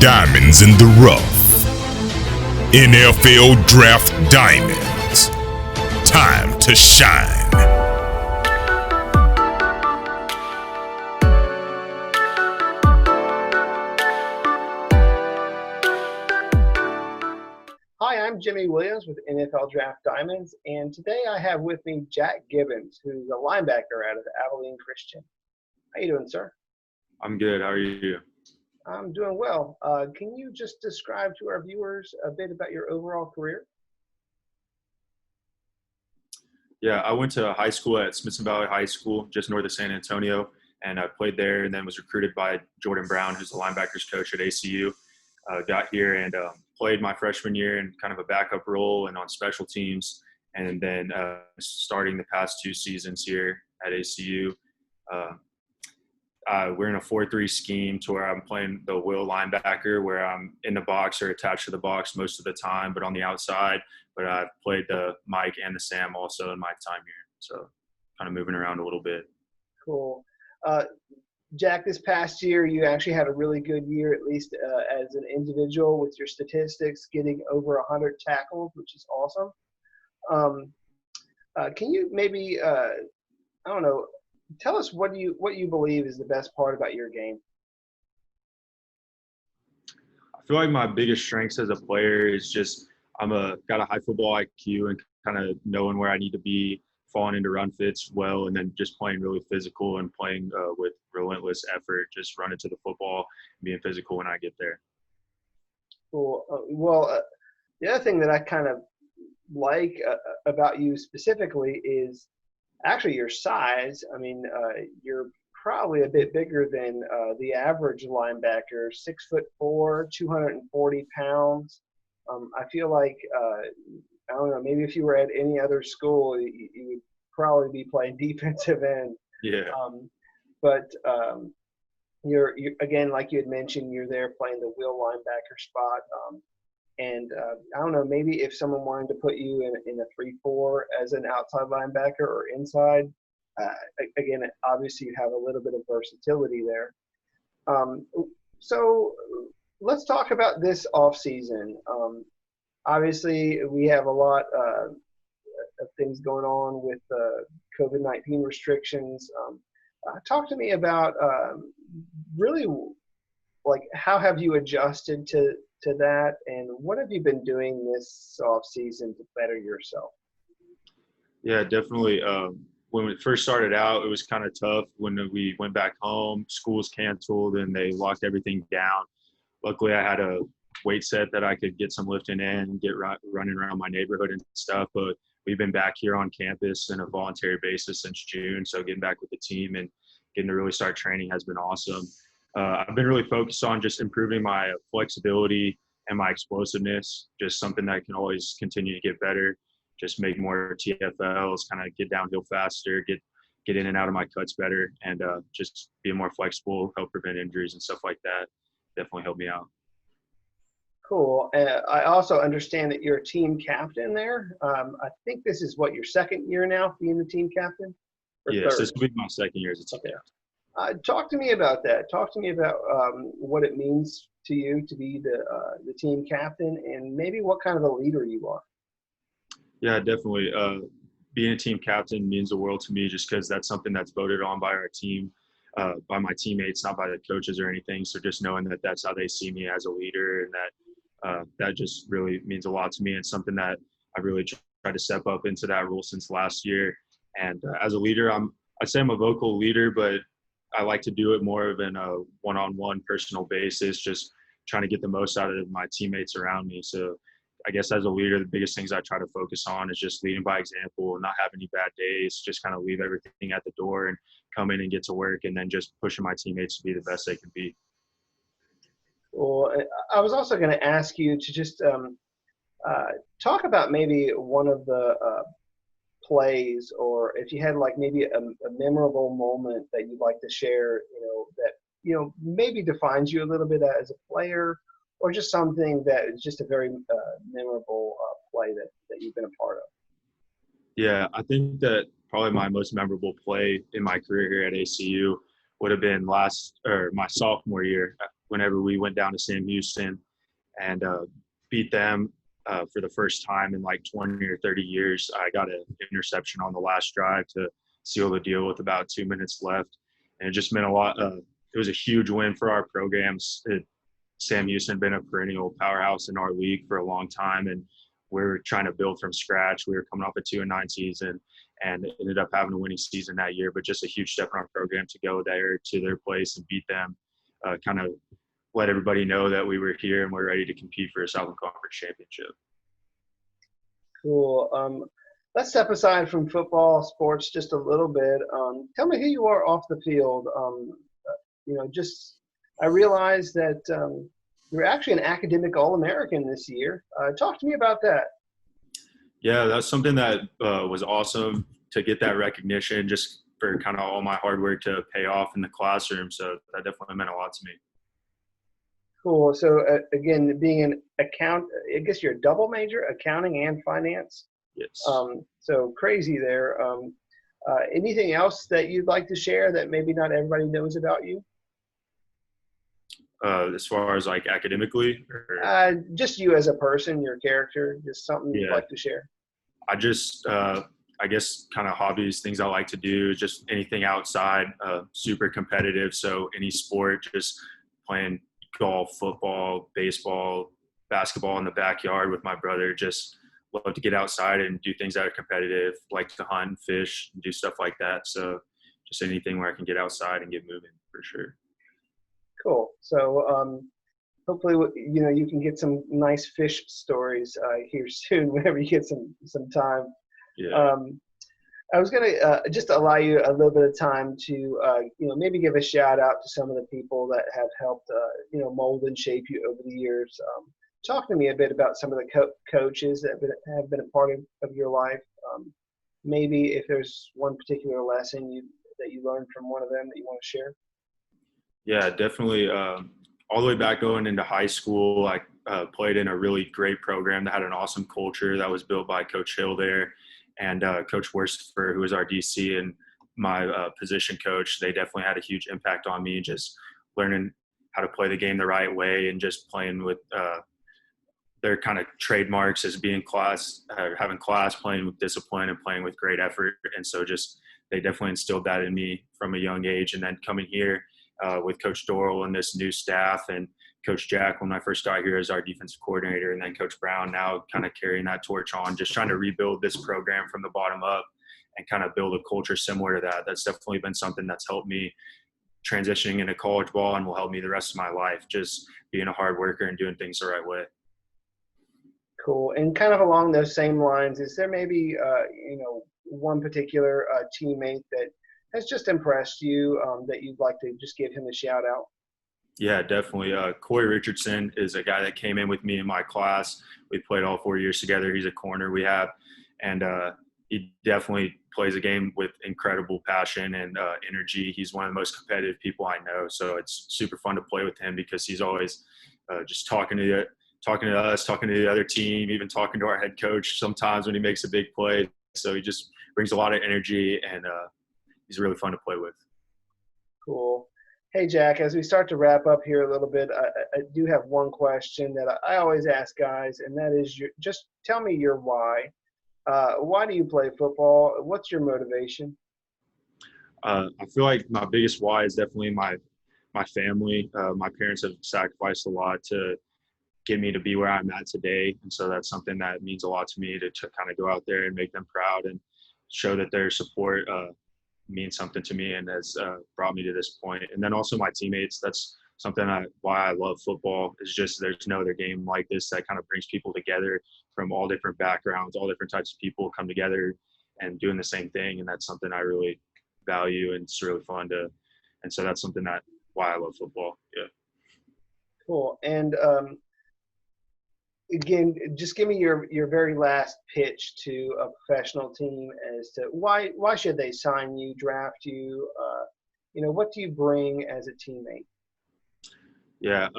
Diamonds in the rough. NFL Draft Diamonds. Time to shine. Hi, I'm Jimmy Williams with NFL Draft Diamonds, and today I have with me Jack Gibbens, who's a linebacker out of Abilene Christian. How you doing, sir? I'm good. How are you? I'm doing well. Can you just describe to our viewers a bit about your overall career? Yeah, I went to high school at Smithson Valley High School, just north of San Antonio, and I played there and then was recruited by Jordan Brown, who's the linebackers coach at ACU. Got here and played my freshman year in kind of a backup role and on special teams, and then starting the past two seasons here at ACU. We're in a 4-3 scheme to where I'm playing the will linebacker, where I'm in the box or attached to the box most of the time, but on the outside. But I've played the Mike and the Sam also in my time here, so kind of moving around a little bit. Cool. Jack, this past year, you actually had a really good year, at least as an individual, with your statistics, getting over 100 tackles, which is awesome. Can you maybe, tell us what you believe is the best part about your game? I feel like my biggest strengths as a player is just got a high football IQ and kind of knowing where I need to be, falling into run fits well, and then just playing really physical and playing with relentless effort, just running to the football, being physical when I get there. Cool. The other thing that I kind of like about you specifically is actually your size. I mean, you're probably a bit bigger than the average linebacker, 6'4", 240 pounds. I feel like, I don't know, maybe if you were at any other school, you would probably be playing defensive end. Yeah. But you're again, like you had mentioned, you're there playing the will linebacker spot. I don't know, maybe if someone wanted to put you in a 3-4 as an outside linebacker or inside, again, obviously you have a little bit of versatility there. So let's talk about this offseason. Obviously, we have a lot of things going on with COVID-19 restrictions. Talk to me about really, like, how have you adjusted to that, and what have you been doing this off season to better yourself? Yeah, definitely. When it first started out, it was kind of tough when we went back home. Schools canceled and they locked everything down. Luckily, I had a weight set that I could get some lifting in and get running around my neighborhood and stuff. But we've been back here on campus on a voluntary basis since June. So getting back with the team and getting to really start training has been awesome. I've been really focused on just improving my flexibility and my explosiveness, just something that I can always continue to get better, just make more TFLs, kind of get downhill faster, get in and out of my cuts better, and just be more flexible, help prevent injuries and stuff like that. Definitely help me out. Cool. I also understand that you're a team captain there. I think this is your second year now being the team captain? Yes, this will be my second year as a team captain. Talk to me about that. Talk to me about what it means to you to be the team captain, and maybe what kind of a leader you are. Yeah, definitely. Being a team captain means the world to me, just because that's something that's voted on by our team, by my teammates, not by the coaches or anything. So just knowing that that's how they see me as a leader, and that just really means a lot to me. And something that I really tried to step up into that role since last year. And as a leader, I'd say I'm a vocal leader, but I like to do it more of in a one-on-one personal basis, just trying to get the most out of my teammates around me. So I guess as a leader, the biggest things I try to focus on is just leading by example and not having any bad days, just kind of leave everything at the door and come in and get to work, and then just pushing my teammates to be the best they can be. Well, I was also going to ask you to just talk about maybe one of the plays, or if you had like maybe a memorable moment that you'd like to share, that maybe defines you a little bit as a player, or just something that is just a very memorable play that you've been a part of. Yeah, I think that probably my most memorable play in my career here at ACU would have been my sophomore year. whenever we went down to Sam Houston and beat them for the first time in like 20 or 30 years. I got an interception on the last drive to seal the deal with about 2 minutes left. And it just meant a lot. It was a huge win for our programs. Sam Houston had been a perennial powerhouse in our league for a long time, and we were trying to build from scratch. We were coming off a 2-9 season and ended up having a winning season that year, but just a huge step in our program to go there to their place and beat them, kind of let everybody know that we were here and we're ready to compete for a Southern Conference championship. Cool. Let's step aside from football, sports just a little bit. Tell me who you are off the field. I realized that you're actually an academic All-American this year. Talk to me about that. Yeah, that's something that was awesome to get that recognition, just for kind of all my hard work to pay off in the classroom. So that definitely meant a lot to me. Cool. So again, being an I guess you're a double major, accounting and finance. Yes. So crazy there. Anything else that you'd like to share that maybe not everybody knows about you? As far as like academically? Or? Just you as a person, your character, just something you'd like to share. I just, I guess kind of hobbies, things I like to do, just anything outside, super competitive. So any sport, just playing golf, football, baseball, basketball in the backyard with my brother. Just love to get outside and do things that are competitive, like to hunt and fish and do stuff like that. So just anything where I can get outside and get moving for sure. Cool. So hopefully, you can get some nice fish stories here soon whenever you get some time. Yeah. I was going to just allow you a little bit of time to, maybe give a shout out to some of the people that have helped, mold and shape you over the years. Talk to me a bit about some of the coaches that have been a part of your life. Maybe if there's one particular lesson that you learned from one of them that you want to share. Yeah, definitely. All the way back going into high school, I played in a really great program that had an awesome culture that was built by Coach Hill there. And Coach Worstfer, who was our DC, and my position coach, they definitely had a huge impact on me, just learning how to play the game the right way and just playing with their kind of trademarks as being having class, playing with discipline and playing with great effort. And so just they definitely instilled that in me from a young age. And then coming here with Coach Dorrell and this new staff, and Coach Jack when I first got here as our defensive coordinator, and then Coach Brown now kind of carrying that torch on, just trying to rebuild this program from the bottom up and kind of build a culture similar to that. That's definitely been something that's helped me transitioning into college ball and will help me the rest of my life, just being a hard worker and doing things the right way. Cool. And kind of along those same lines, is there maybe, one particular teammate that has just impressed you that you'd like to just give him a shout out? Yeah, definitely. Corey Richardson is a guy that came in with me in my class. We played all 4 years together. He's a corner we have. And he definitely plays a game with incredible passion and energy. He's one of the most competitive people I know. So it's super fun to play with him because he's always just talking to us, talking to the other team, even talking to our head coach sometimes when he makes a big play. So he just brings a lot of energy, and he's really fun to play with. Cool. Hey, Jack, as we start to wrap up here a little bit, I do have one question that I always ask guys, and that is just tell me your why. Why do you play football? What's your motivation? I feel like my biggest why is definitely my family. My parents have sacrificed a lot to get me to be where I'm at today. And so that's something that means a lot to me to kind of go out there and make them proud and show that their support means something to me and has brought me to this point. And then also my teammates, that's something why I love football, is just there's no other game like this that kind of brings people together from all different backgrounds, all different types of people come together and doing the same thing. And that's something I really value, and it's really fun and so that's something why I love football. Yeah. Cool. And again, just give me your very last pitch to a professional team as to why should they sign you, draft you? What do you bring as a teammate? Yeah,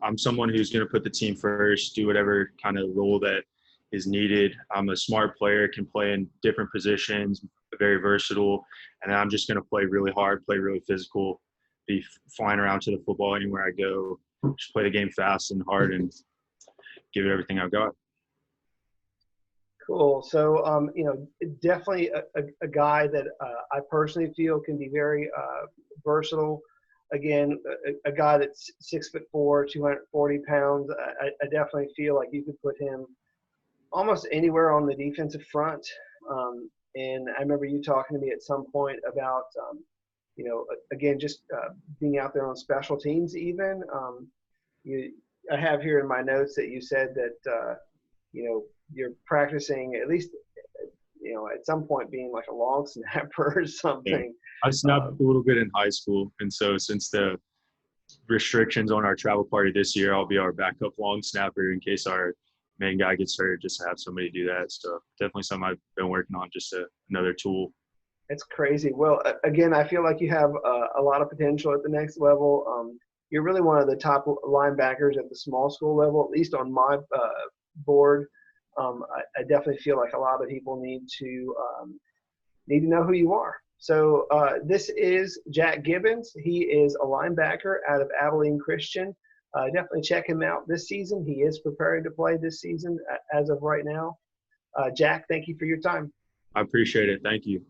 I'm someone who's going to put the team first, do whatever kind of role that is needed. I'm a smart player, can play in different positions, very versatile, and I'm just going to play really hard, play really physical, be flying around to the football anywhere I go, just play the game fast and hard and give it everything I've got. Cool. So, definitely a guy that I personally feel can be very versatile. Again, a guy that's 6'4", 240 pounds. I definitely feel like you could put him almost anywhere on the defensive front. And I remember you talking to me at some point about, again, just being out there on special teams even. I have here in my notes that you said that, you're practicing at least, at some point being like a long snapper or something. Yeah. I snapped a little bit in high school. And so since the restrictions on our travel party this year, I'll be our backup long snapper in case our main guy gets hurt, just to have somebody do that. So definitely something I've been working on, just another tool. It's crazy. Well, again, I feel like you have a lot of potential at the next level. You're really one of the top linebackers at the small school level, at least on my board. I definitely feel like a lot of people need to know who you are. So this is Jack Gibbens. He is a linebacker out of Abilene Christian. Definitely check him out this season. He is preparing to play this season as of right now. Jack, thank you for your time. I appreciate it. Thank you.